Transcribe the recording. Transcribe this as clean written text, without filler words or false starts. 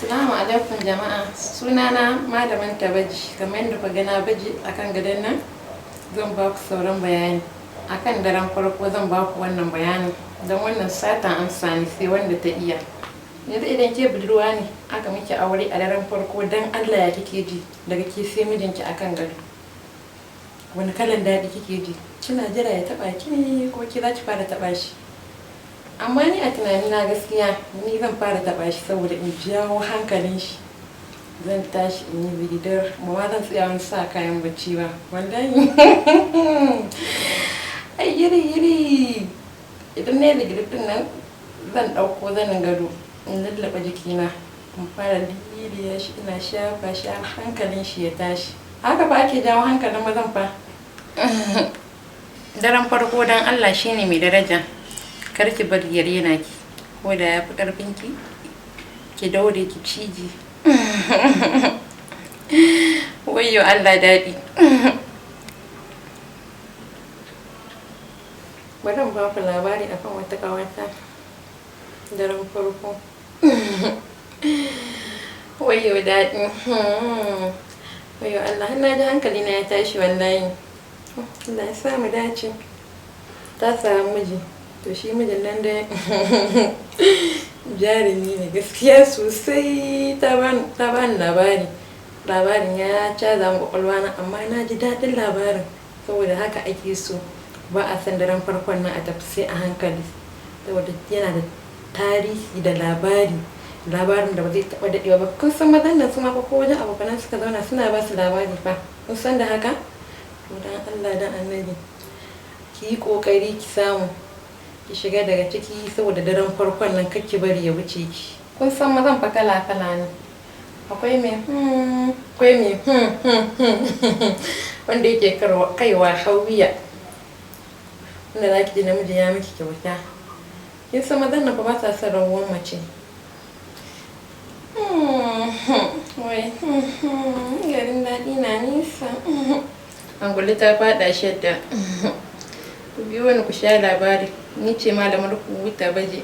Assalamu alaikum jama'a. Sunana Malaman Tabaji. Kamar yadda ku gana baji akan gadon nan, zan ba ku sauran bayani. Akan daren farko zan ba ku wannan bayanin. Don wannan satan amsa ne sai wanda ta iya. Yanzu idan ke budurwa ne, aka miki aure a daren farko dan Allah ya kike ji daga ke sai mijinki akan gado. Wani kalan daɗi kike ji? Kina jira ya taɓa ki ne ko ki za ki fara taɓa shi? Amma ni a tunanina gaskiya ni zan fara taɓa shi saboda in jawo hankalin shi. Zan tashi in yi bidar ba ma zan tsaya wani sa kayan bacci ba wallahi. Ai yiri idan na yi digiri din nan zan ɗauko zanin gado in lallaɓa jikina in fara liliya shi ina shafa shi har hankalin shi ya tashi. Haka fa ake jawo hankalin mazan fa. Daren farko dan Allah shine mai daraja. Kar ki bari ya rena ki ko da ya fi karfin ki daure ki ciji. Wayyo Allah daɗi. Bari in ba ku labari akan wata ƙawata daren farko. Wayyo daɗi. Wayyo Allah, na ji hankali na ya tashi wallahi. Allah ya sa mu dace. Ta samu miji. To shi mijin nan dai jarumi ne gaskiya sosai. Ta bani labarin ya caza mu kwakwalwa na, amma na ji daɗin labarin saboda haka ake so. Ba a san daren farkon nan a tafi sai a hankali saboda yana da tarihi da labarin da ba zai taɓa daɗewa ba. Kun san mazan nan su ma ko wajen abokanan suka zauna suna ba su labari fa. Kun san da haka? To dan Allah dan Annabi ki yi ƙoƙari ki samu ki shiga daga ciki saboda daren farkon nan kake bari ya wuce ki. Kun san mazan fa kala ne. Akwai me wanda yake kaiwa hawiya, wanda za ki ji namiji ya miki kyauta. Kin san mazan nan fa ba sa son rawar mace. Wai garin daɗi na nisa. Anguli ta faɗa shadda. Ku biyo ni ku sha labari. Ni ce malamar ku Tabaji.